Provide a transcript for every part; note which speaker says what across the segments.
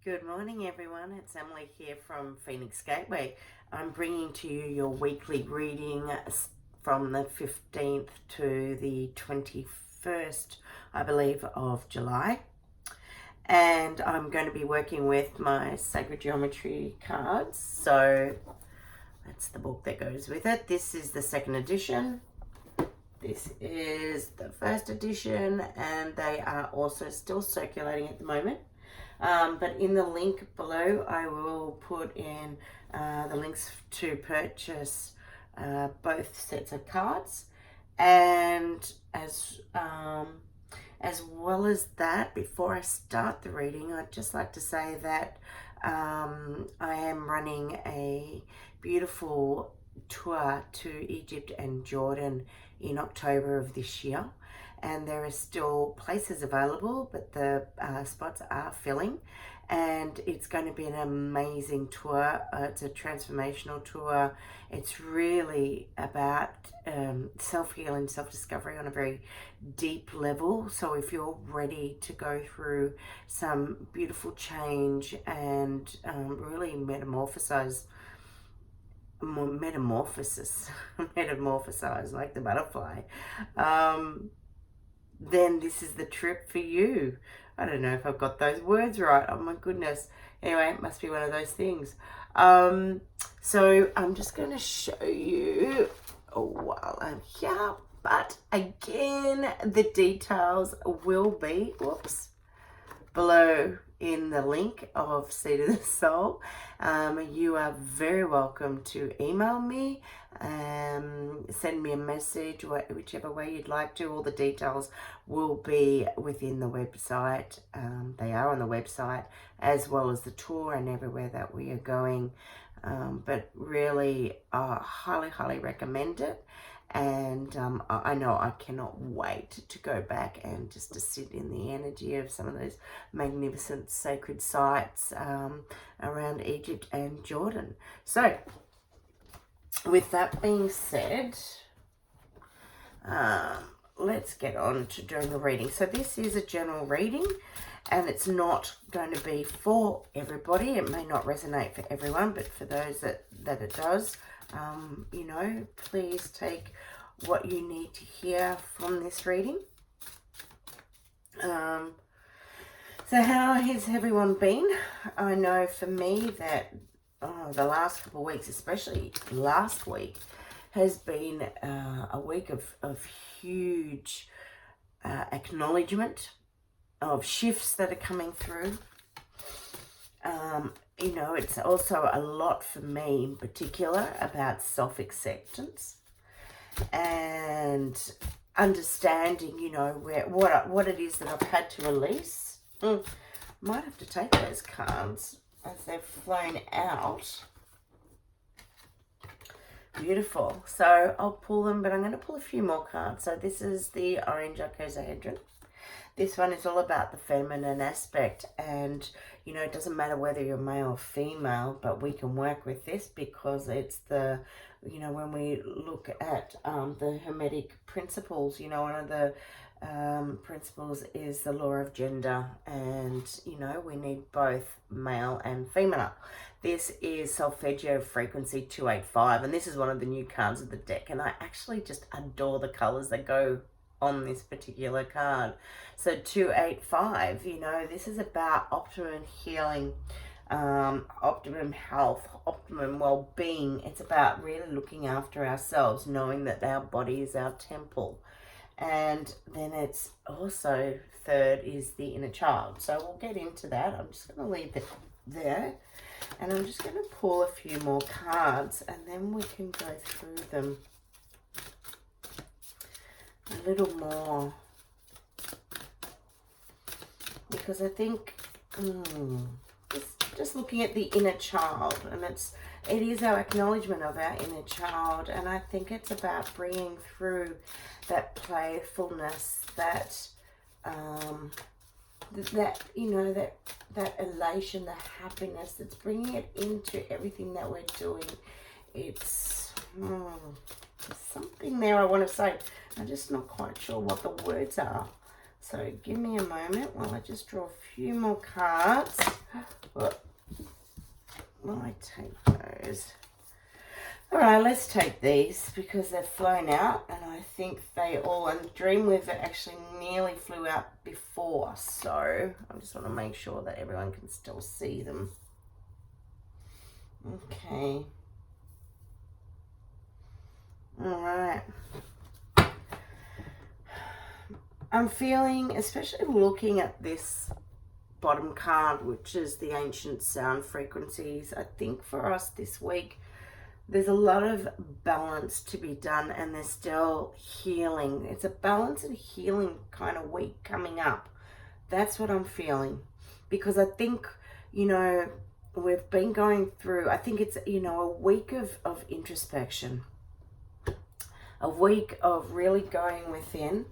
Speaker 1: Good morning, everyone. It's Emily here from Phoenix Gateway. I'm bringing to you your weekly reading from the 15th to the 21st, I believe, of July. And I'm going to be working with my Sacred Geometry cards. So that's the book that goes with it. This is the second edition. This is the first edition, and they are also still circulating at the moment. But in the link below, I will put in the links to purchase both sets of cards, and as well as that, before I start the reading, I'd just like to say that I am running a beautiful tour to Egypt and Jordan in October of this year, and there are still places available, but the spots are filling, and it's going to be an amazing tour. It's a transformational tour. It's really about self-healing, self-discovery on a very deep level. So if you're ready to go through some beautiful change and really metamorphosize like the butterfly, then this is the trip for you. I don't know if I've got those words right. Oh my goodness. Anyway, it must be one of those things. So I'm just going to show you while I'm here. But again, the details will be, below in the link of Seed of the Soul. You are very welcome to email me, send me a message, whichever way you'd like to. All the details will be within the website. They are on the website, as well as the tour and everywhere that we are going. But really, highly recommend it. And I know I cannot wait to go back and just to sit in the energy of some of those magnificent sacred sites around Egypt and Jordan. So, with that being said, let's get on to doing the reading. So this is a general reading, and it's not going to be for everybody. It may not resonate for everyone, but for those that it does, please take what you need to hear from this reading. So how has everyone been? I know for me that the last couple of weeks, especially last week, has been a week of huge acknowledgement of shifts that are coming through. It's also a lot for me in particular about self-acceptance and understanding, what it is that I've had to release. Might have to take those cards as they've flown out. Beautiful. So I'll pull them, but I'm going to pull a few more cards. So this is the orange icosahedron. This one is all about the feminine aspect, and it doesn't matter whether you're male or female, but we can work with this because it's the, when we look at the Hermetic principles, one of the principles is the law of gender, and we need both male and female. This is Solfeggio frequency 285, and this is one of the new cards of the deck, and I actually just adore the colors that go on this particular card. So 285, this is about optimum healing, optimum health, optimum well-being. It's about really looking after ourselves, knowing that our body is our temple. And then it's also, third is the inner child. So we'll get into that. I'm just going to leave it there, and I'm just going to pull a few more cards, and then we can go through them a little more, because I think just looking at the inner child, and it is our acknowledgement of our inner child, and I think it's about bringing through that playfulness, that that elation, the happiness, that's bringing it into everything that we're doing. It's there's something there I want to say. I'm just not quite sure what the words are. So give me a moment while I just draw a few more cards. Oh, take those. All right, let's take these because they've flown out, and I think they all, and Dreamweaver actually nearly flew out before, so I just want to make sure that everyone can still see them. Okay. All right. I'm feeling, especially looking at this bottom card, which is the ancient sound frequencies, I think for us this week, there's a lot of balance to be done, and there's still healing. It's a balance and healing kind of week coming up. That's what I'm feeling. Because I think, you know, we've been going through, I think it's, you know, a week of introspection. A week of really going within.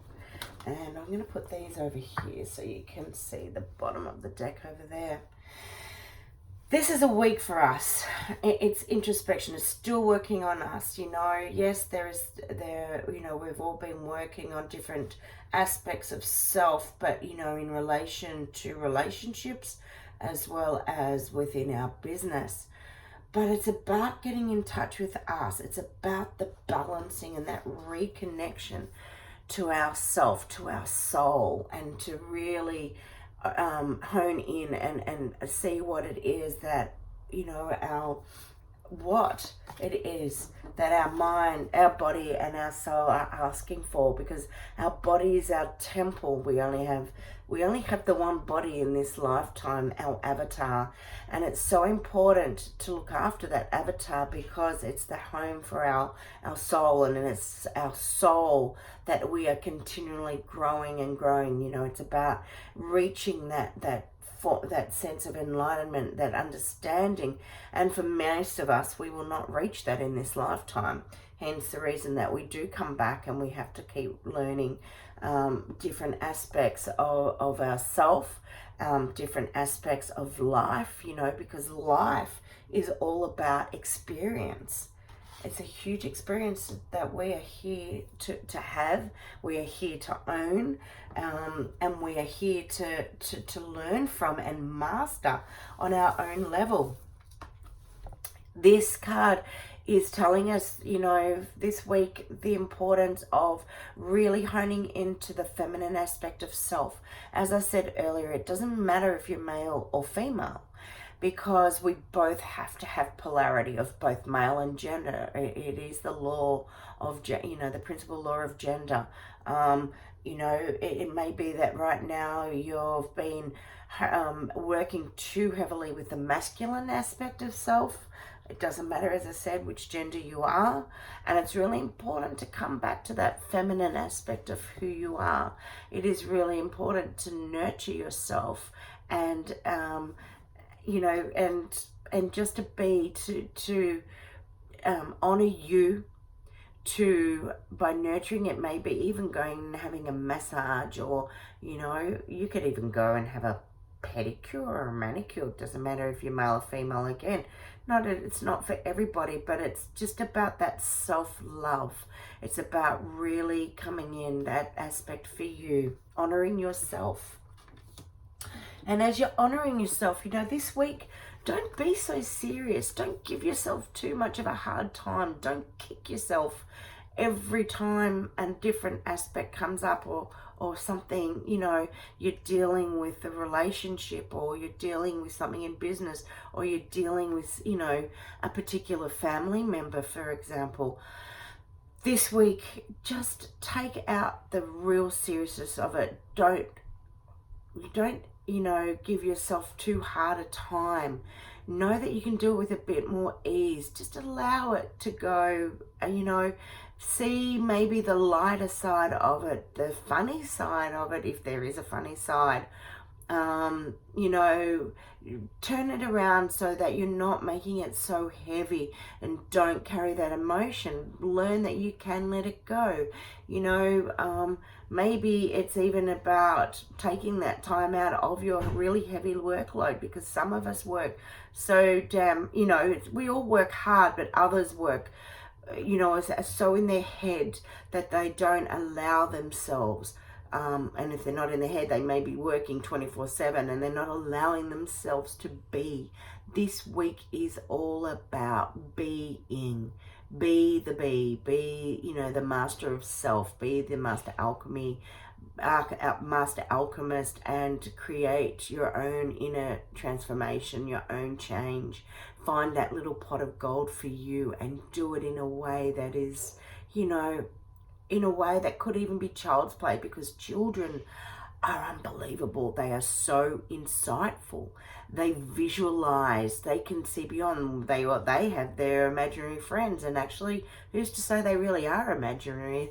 Speaker 1: And I'm going to put these over here so you can see the bottom of the deck over there. This is a week for us. It's introspection. It's still working on us, you know. Yes, you know, we've all been working on different aspects of self, but, you know, in relation to relationships as well as within our business. But it's about getting in touch with us. It's about the balancing and that reconnection to ourself, to our soul, and to really hone in and see what it is that, you know, what it is that our mind, our body, and our soul are asking for, because our body is our temple. We only have the one body in this lifetime, our avatar, and it's so important to look after that avatar because it's the home for our soul, and it's our soul that we are continually growing and growing. You know, it's about reaching that sense of enlightenment, that understanding, and for most of us, we will not reach that in this lifetime. Hence the reason that we do come back and we have to keep learning different aspects of ourself, different aspects of life, you know, because life is all about experience. It's a huge experience that we are here to have. We are here to own, and we are here to learn from and master on our own level. This card is telling us, you know, this week, the importance of really honing into the feminine aspect of self. As I said earlier, it doesn't matter if you're male or female, because we both have to have polarity of both male and gender. It is the law of, you know, the principal law of gender. You know, it may be that right now you've been working too heavily with the masculine aspect of self. It doesn't matter, as I said, which gender you are. And it's really important to come back to that feminine aspect of who you are. It is really important to nurture yourself and, you know, and just to be, to honor you, by nurturing it, maybe even going and having a massage, or, you know, you could even go and have a pedicure or a manicure. It doesn't matter if you're male or female. Again, it's not for everybody, but it's just about that self-love. It's about really coming in that aspect for you, honoring yourself. And as you're honoring yourself, you know, this week, don't be so serious. Don't give yourself too much of a hard time. Don't kick yourself every time a different aspect comes up, or something, you know, you're dealing with a relationship, or you're dealing with something in business, or you're dealing with, you know, a particular family member, for example. This week, just take out the real seriousness of it. Don't, you know, give yourself too hard a time. Know that you can do it with a bit more ease. Just allow it to go, you know, see maybe the lighter side of it, the funny side of it, if there is a funny side. You know, turn it around so that you're not making it so heavy, and don't carry that emotion. Learn that you can let it go. You know, maybe it's even about taking that time out of your really heavy workload, because some of us work so damn, you know, we all work hard, but others work, you know, so in their head that they don't allow themselves and if they're not in their head, they may be working 24/7 and they're not allowing themselves to be. This week is all about being. Be the bee, be, you know, the master of self, be the master master alchemist, and create your own inner transformation, your own change. Find that little pot of gold for you and do it in a way that is, you know, in a way that could even be child's play, because children are unbelievable. They are so insightful. They visualize, they can see beyond, they have their imaginary friends, and actually, who's to say they really are imaginary?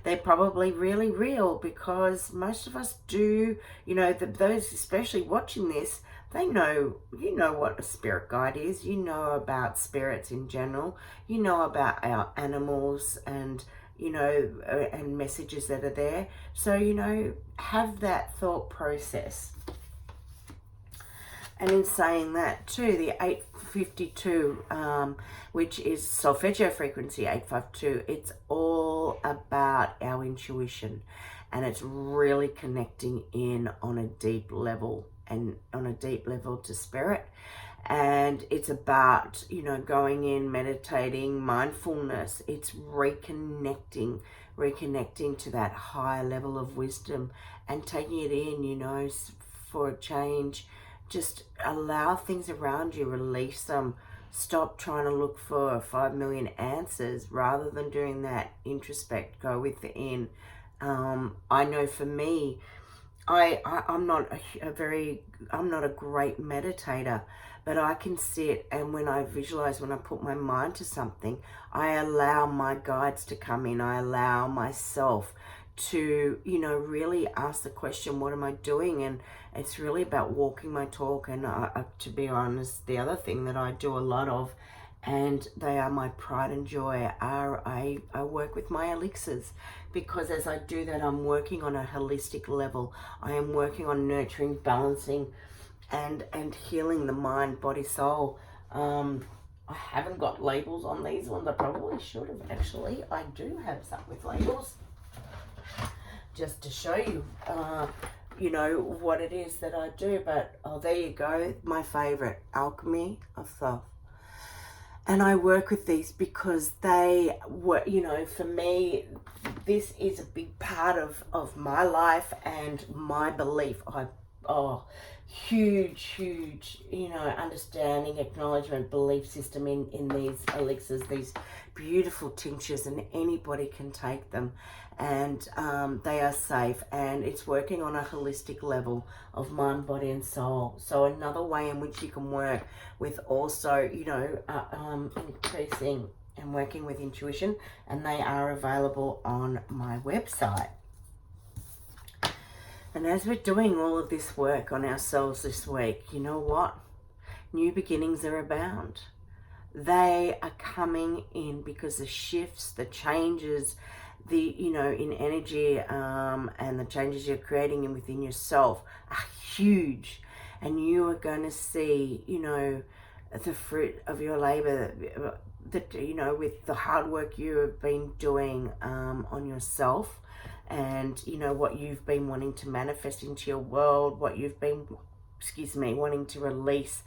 Speaker 1: They're probably really real, because most of us do, you know, those especially watching this, they know, you know what a spirit guide is, you know about spirits in general, you know about our animals, and you know, and messages that are there. So, you know, have that thought process. And in saying that too, the 852, which is solfeggio frequency 852, it's all about our intuition, and it's really connecting in on a deep level, and on a deep level to spirit. And it's about, you know, going in, meditating, mindfulness. It's reconnecting to that higher level of wisdom and taking it in, you know, for a change. Just allow things around you, release them. Stop trying to look for 5 million answers. Rather than doing that, introspect, go within. I know for me, I'm not a great meditator, but I can sit, and when I visualize, when I put my mind to something, I allow my guides to come in. I allow myself to, you know, really ask the question, what am I doing? And it's really about walking my talk. And to be honest, the other thing that I do a lot of, and they are my pride and joy, I work with my elixirs, because as I do that, I'm working on a holistic level. I am working on nurturing, balancing, and healing the mind, body, soul. I haven't got labels on these ones. I probably should have, actually. I do have some with labels, just to show you, you know, what it is that I do. But, oh, there you go. My favorite, Alchemy of Thought. And I work with these because they were, you know, for me, this is a big part of my life and my belief. Huge, you know, understanding, acknowledgement, belief system in these elixirs, these beautiful tinctures, and anybody can take them, and they are safe, and it's working on a holistic level of mind, body, and soul. So another way in which you can work with also, you know, increasing and working with intuition, and they are available on my website. And as we're doing all of this work on ourselves this week, you know what? New beginnings are abound. They are coming in because the shifts, the changes, the, you know, in energy, and the changes you're creating within yourself are huge. And you are going to see, you know, the fruit of your labor, that, you know, with the hard work you have been doing on yourself. And, you know, what you've been wanting to manifest into your world, what you've been, wanting to release,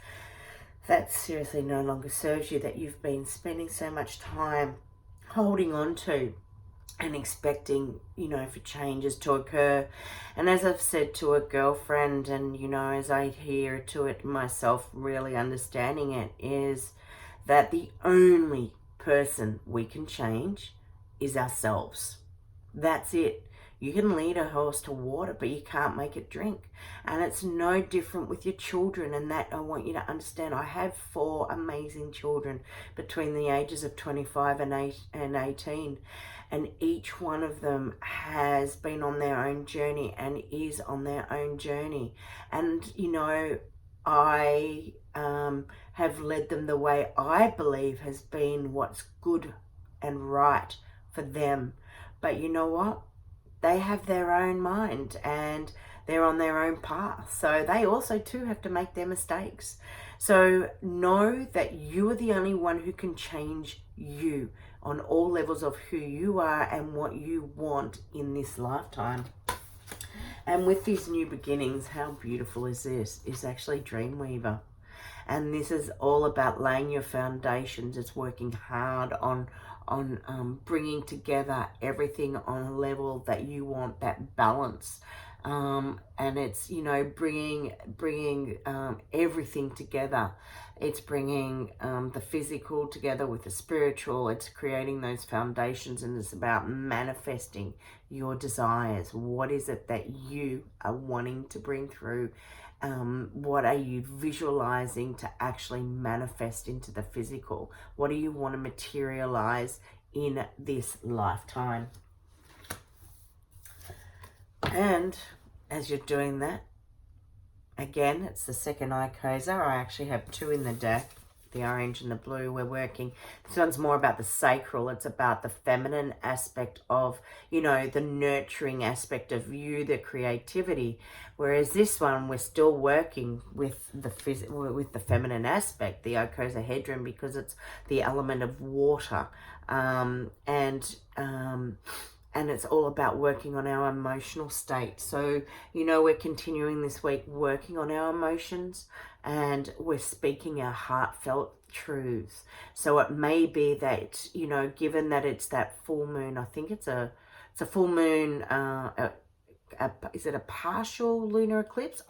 Speaker 1: that seriously no longer serves you, that you've been spending so much time holding on to and expecting, you know, for changes to occur. And as I've said to a girlfriend, and, you know, as I adhere to it myself, really understanding it, is that the only person we can change is ourselves. That's it. You can lead a horse to water, but you can't make it drink. And it's no different with your children. And that I want you to understand. I have 4 amazing children between the ages of 25 and 18. And each one of them has been on their own journey and is on their own journey. And, you know, I have led them the way I believe has been what's good and right for them. But you know what? They have their own mind and they're on their own path. So they also too have to make their mistakes. So know that you are the only one who can change you on all levels of who you are and what you want in this lifetime. And with these new beginnings, how beautiful is this? Is actually Dreamweaver. And this is all about laying your foundations. It's working hard on bringing together everything on a level that you want, that balance. And it's, you know, bringing everything together. It's bringing the physical together with the spiritual. It's creating those foundations, and it's about manifesting your desires. What is it that you are wanting to bring through? What are you visualizing to actually manifest into the physical? What do you want to materialize in this lifetime? And as you're doing that, again, it's the second eye cozer. I actually have two in the deck, the orange and the blue. We're working. This one's more about the sacral. It's about the feminine aspect of, you know, the nurturing aspect of you, the creativity. Whereas this one, we're still working with the feminine aspect, the icosahedron, because it's the element of water. And it's all about working on our emotional state. So, you know, we're continuing this week working on our emotions, and we're speaking our heartfelt truths. So it may be that, you know, given that it's that full moon, I think it's a full moon, is it a partial lunar eclipse?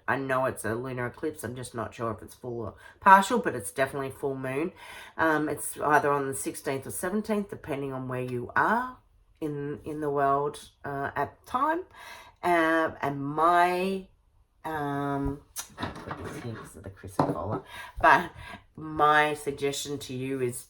Speaker 1: I know it's a lunar eclipse. I'm just not sure if it's full or partial, but it's definitely full moon. It's either on the 16th or 17th, depending on where you are in the world at the time. And my because of the chrysocolla, but my suggestion to you is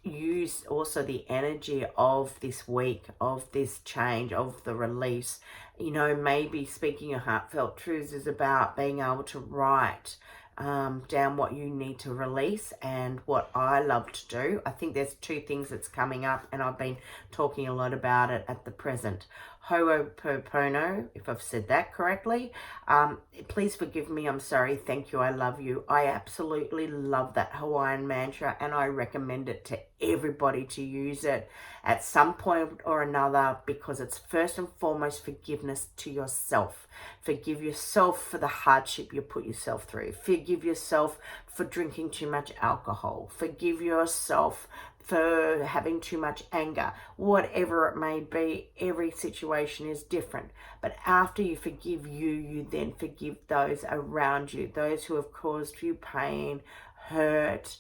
Speaker 1: use also the energy of this week, of this change, of the release. You know, maybe speaking your heartfelt truths is about being able to write down what you need to release. And what I love to do, I think there's two things that's coming up, and I've been talking a lot about it at the present. Ho'oponopono, if I've said that correctly. Please forgive me, I'm sorry, thank you, I love you. I absolutely love that Hawaiian mantra, and I recommend it to everybody to use it at some point or another, because it's first and foremost forgiveness to yourself. Forgive yourself for the hardship you put yourself through. Forgive yourself for drinking too much alcohol. Forgive yourself for having too much anger. Whatever it may be, every situation is different. But after you forgive you, you then forgive those around you, those who have caused you pain, hurt,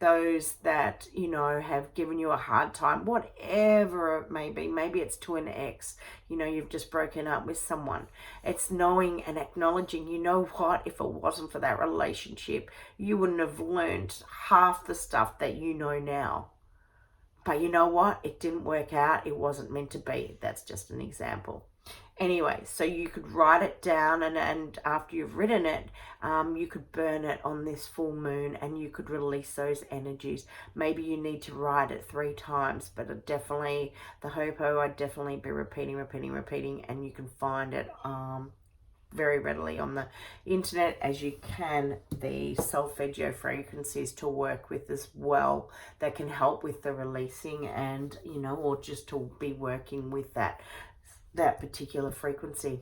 Speaker 1: those that, you know, have given you a hard time, whatever it may be. Maybe it's to an ex, you know, you've just broken up with someone. It's knowing and acknowledging, you know what, if it wasn't for that relationship, you wouldn't have learned half the stuff that you know now. But you know what, it didn't work out, it wasn't meant to be. That's just an example. Anyway, so you could write it down, and after you've written it, you could burn it on this full moon, and you could release those energies. Maybe you need to write it 3 times, but it definitely, the Hopo, I'd definitely be repeating, and you can find it very readily on the internet, as you can the solfeggio frequencies to work with as well, that can help with the releasing, and, you know, or just to be working with that particular frequency.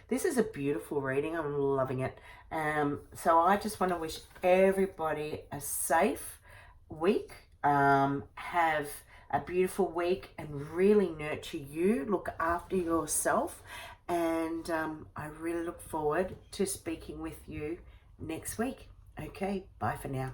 Speaker 1: This is a beautiful reading. I'm loving it. So I just want to wish everybody a safe week. Have a beautiful week, and really nurture you. Look after yourself. And I really look forward to speaking with you next week. Okay, bye for now.